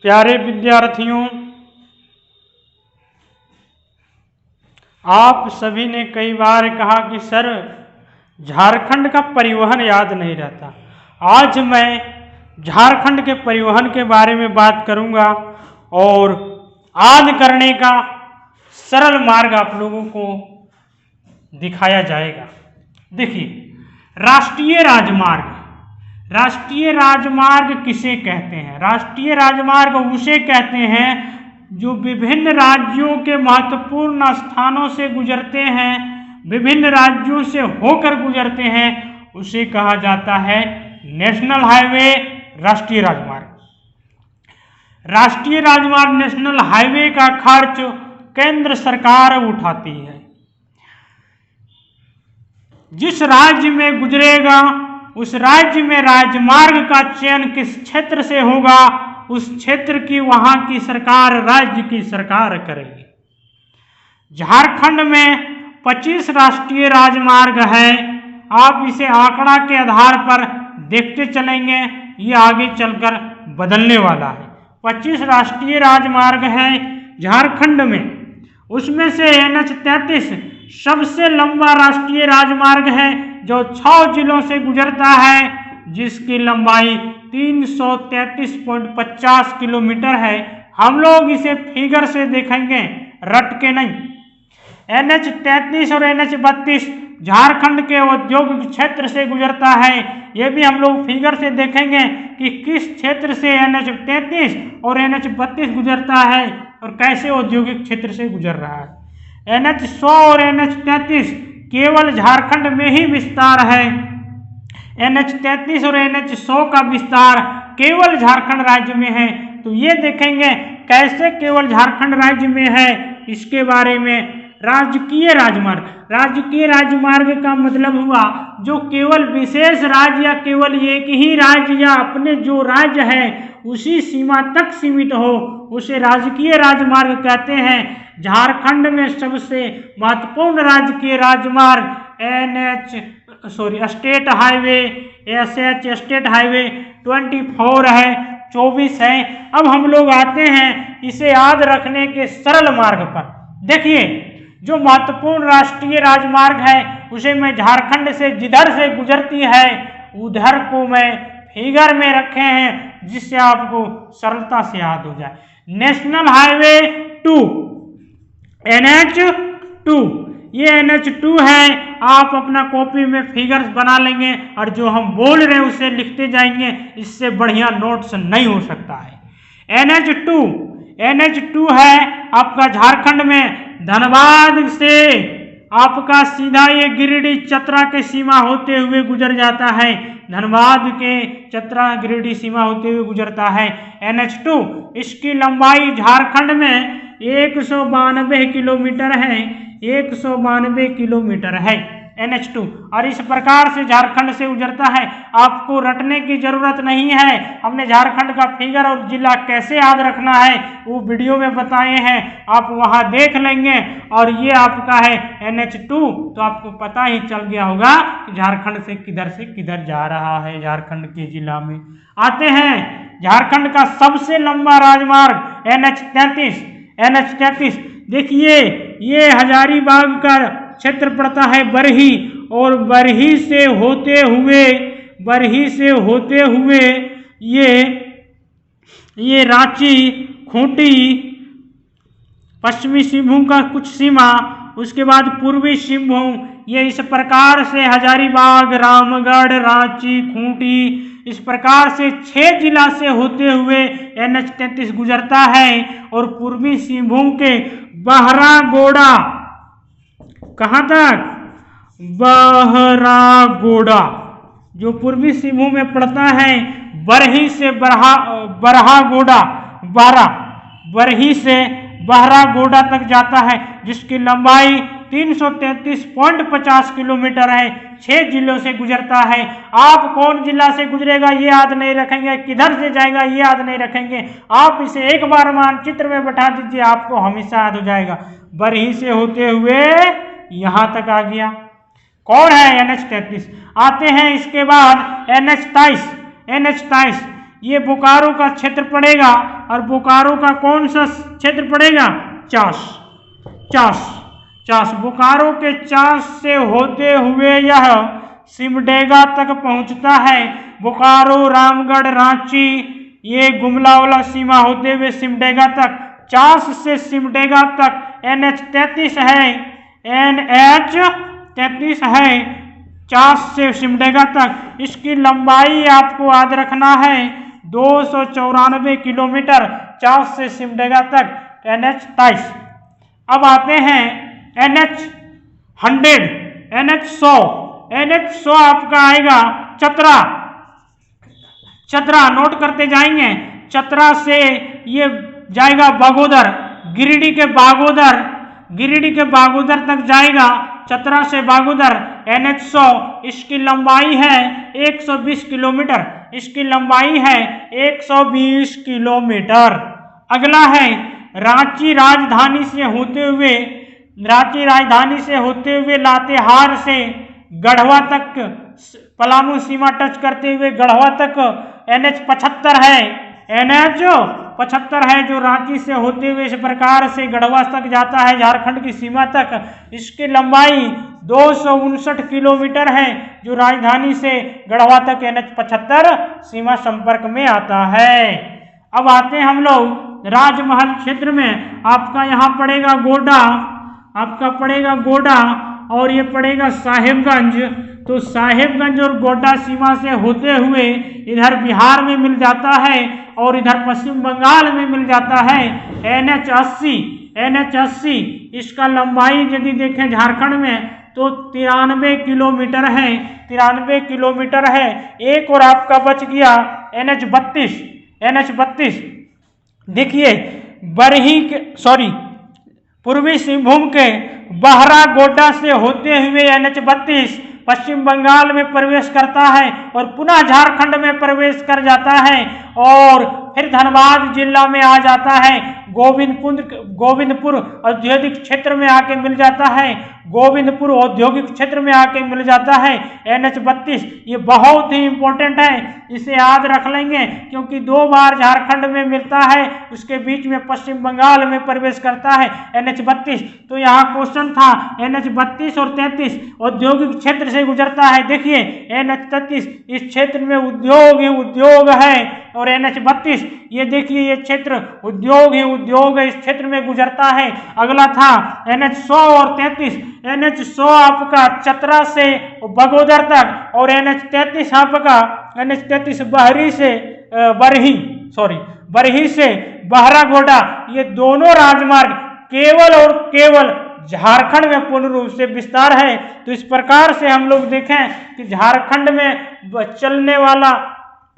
प्यारे विद्यार्थियों, आप सभी ने कई बार कहा कि सर झारखंड का परिवहन याद नहीं रहता। आज मैं झारखंड के परिवहन के बारे में बात करूंगा और याद करने का सरल मार्ग आप लोगों को दिखाया जाएगा। देखिए, राष्ट्रीय राजमार्ग किसे कहते हैं? राष्ट्रीय राजमार्ग उसे कहते हैं जो विभिन्न राज्यों के महत्वपूर्ण स्थानों से गुजरते हैं, विभिन्न राज्यों से होकर गुजरते हैं, उसे कहा जाता है नेशनल हाईवे, राष्ट्रीय राजमार्ग। राष्ट्रीय राजमार्ग नेशनल हाईवे का खर्च केंद्र सरकार उठाती है। जिस राज्य में गुजरेगा उस राज्य में राजमार्ग का चयन किस क्षेत्र से होगा, उस क्षेत्र की वहां की सरकार, राज्य की सरकार करेगी। झारखंड में 25 राष्ट्रीय राजमार्ग है। आप इसे आंकड़ा के आधार पर देखते चलेंगे, ये आगे चलकर बदलने वाला है। 25 राष्ट्रीय राजमार्ग हैं झारखंड में। उसमें से NH-33 सबसे लंबा राष्ट्रीय राजमार्ग है जो 6 जिलों से गुजरता है, जिसकी लंबाई 333.50 किलोमीटर है। हम लोग इसे फिगर से देखेंगे, रट के नहीं। NH-33 और NH-32 झारखंड के औद्योगिक क्षेत्र से गुजरता है। ये भी हम लोग फिगर से देखेंगे कि किस क्षेत्र से NH-33 और NH-32 गुजरता है और कैसे औद्योगिक क्षेत्र से गुजर रहा है। NH-100 और NH-33 केवल झारखंड में ही विस्तार है। NH-33 और NH-100 का विस्तार केवल झारखंड राज्य में है। तो ये देखेंगे कैसे केवल झारखंड राज्य में है, इसके बारे में। राजकीय राजमार्ग का मतलब हुआ जो केवल विशेष राज्य या केवल एक ही राज्य या अपने जो राज्य है उसी सीमा तक सीमित हो, उसे राजकीय राजमार्ग कहते हैं। झारखंड में सबसे महत्वपूर्ण राजकीय राजमार्ग state highway SH state highway 24 है, 24 है। अब हम लोग आते हैं इसे याद रखने के सरल मार्ग पर। देखिए, जो महत्वपूर्ण राष्ट्रीय राजमार्ग है उसे मैं झारखंड से जिधर से गुजरती है उधर को मैं फिगर में रखे हैं, जिससे आपको सरलता से याद हो जाए। नेशनल हाईवे 2 NH-2, ये NH-2 है। आप अपना कॉपी में फिगर्स बना लेंगे और जो हम बोल रहे हैं उसे लिखते जाएंगे, इससे बढ़िया नोट्स नहीं हो सकता है। NH-2 है आपका झारखंड में धनबाद से आपका सीधा ये गिरिडीह चतरा के सीमा होते हुए गुजर जाता है। धनबाद के चतरा गिरिडीह सीमा होते हुए गुजरता है NH-2। इसकी लंबाई झारखंड में 192 किलोमीटर है, 192 किलोमीटर है NH-2। और इस प्रकार से झारखंड से गुजरता है। आपको रटने की जरूरत नहीं है। हमने झारखंड का फिगर और जिला कैसे याद रखना है वो वीडियो में बताए हैं, आप वहां देख लेंगे। और ये आपका है NH-2, तो आपको पता ही चल गया होगा कि झारखंड से किधर जा रहा है। झारखंड के जिला में आते हैं। झारखंड का सबसे लंबा राजमार्ग NH-33। देखिए, ये हजारीबाग का क्षेत्र पड़ता है बरही, और बरही से होते हुए ये रांची, खूंटी, पश्चिमी सिंहभूम का कुछ सीमा, उसके बाद पूर्वी सिंहभूम, ये इस प्रकार से हजारीबाग, रामगढ़, रांची, खूंटी, इस प्रकार से 6 जिला से होते हुए NH-33 गुजरता है। और पूर्वी सिंहभूम के बहरागोड़ा, कहाँ तक? बहरागोड़ा, जो पूर्वी सिंहभूम में पड़ता है। बरही से बरही से बहरागोड़ा तक जाता है, जिसकी लंबाई 333.50 किलोमीटर है। 6 जिलों से गुजरता है। आप कौन जिला से गुजरेगा ये याद नहीं रखेंगे, किधर से जाएगा ये याद नहीं रखेंगे। आप इसे एक बार मानचित्र में बैठा दीजिए, आपको हमेशा याद हो जाएगा। बरही से होते हुए यहाँ तक आ गया। कौन है NH-33। आते हैं इसके बाद NH-23। ये बोकारो का क्षेत्र पड़ेगा और बोकारो का कौन सा क्षेत्र पड़ेगा, चास। बोकारो के चास से होते हुए यह सिमडेगा तक पहुंचता है। बोकारो, रामगढ़, रांची, ये गुमला वाला सीमा होते हुए सिमडेगा तक, चास से सिमडेगा तक NH-33 है, NH-33 है, चास से सिमडेगा तक। इसकी लंबाई आपको याद रखना है 294 किलोमीटर, चास से सिमडेगा तक NH-23। अब आते हैं NH-100, NH-100 आपका आएगा चतरा, नोट करते जाएंगे। चतरा से ये जाएगा बागोदर, गिरिडीह के बागोदर तक जाएगा, चतरा से बागोदर NH-100। इसकी लंबाई है 120 किलोमीटर, इसकी लंबाई है 120 किलोमीटर। अगला है रांची राजधानी से होते हुए लातेहार से गढ़वा तक, पलामू सीमा टच करते हुए गढ़वा तक NH-75 है, NH-75 है, जो रांची से होते हुए इस प्रकार से गढ़वा तक जाता है, झारखंड की सीमा तक। इसकी लंबाई 259 किलोमीटर है, जो राजधानी से गढ़वा तक NH-75 सीमा संपर्क में आता है। अब आते हैं हम लोग राजमहल क्षेत्र में। आपका यहाँ पड़ेगा गोड्डा, और ये पड़ेगा साहेबगंज। तो साहेबगंज और गोड्डा सीमा से होते हुए इधर बिहार में मिल जाता है और इधर पश्चिम बंगाल में मिल जाता है NH-80। इसका लंबाई यदि देखें झारखंड में तो 93 किलोमीटर है। एक और आपका बच गया NH-32। देखिए पूर्वी सिंहभूम के बहरा गोड्डा से होते हुए NH-32 पश्चिम बंगाल में प्रवेश करता है और पुनः झारखंड में प्रवेश कर जाता है और फिर धनबाद जिला में आ जाता है, गोविंदपुर औद्योगिक क्षेत्र में आके मिल जाता है, गोविंदपुर औद्योगिक क्षेत्र में आके मिल जाता है NH-32। ये बहुत ही इंपॉर्टेंट है, इसे याद रख लेंगे क्योंकि 2 बार झारखंड में मिलता है, उसके बीच में पश्चिम बंगाल में प्रवेश करता है NH-32। तो यहाँ क्वेश्चन था NH-32 और 33 औद्योगिक क्षेत्र से गुजरता है। देखिए NH-33 इस क्षेत्र में उद्योग है और NH-32 ये देखिए ये क्षेत्र उद्योग है, इस क्षेत्र में गुजरता है। अगला था NH-100 और 33। NH-100 आपका चतरा से बगोदर तक और NH-33 आपका बरही से बहरा गोड्डा, ये दोनों राजमार्ग केवल झारखंड में पूर्ण रूप से विस्तार है। तो इस प्रकार से हम लोग देखें कि झारखंड में चलने वाला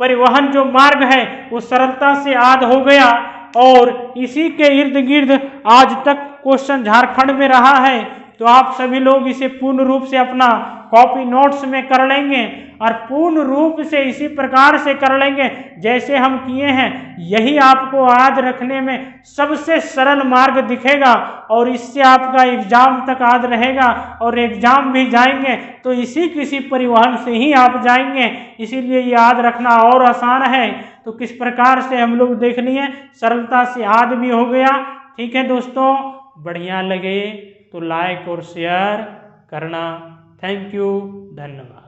परिवहन जो मार्ग है वो सरलता से याद हो गया और इसी के इर्द गिर्द आज तक क्वेश्चन झारखंड में रहा है। तो आप सभी लोग इसे पूर्ण रूप से अपना कॉपी नोट्स में कर लेंगे और पूर्ण रूप से इसी प्रकार से कर लेंगे जैसे हम किए हैं। यही आपको याद रखने में सबसे सरल मार्ग दिखेगा और इससे आपका एग्जाम तक याद रहेगा और एग्जाम भी जाएंगे तो किसी परिवहन से ही आप जाएंगे, इसीलिए याद रखना और आसान है। तो किस प्रकार से हम लोग देख लिए, सरलता से याद भी हो गया। ठीक है दोस्तों, बढ़िया लगे तो लाइक और शेयर करना। थैंक यू, धन्यवाद।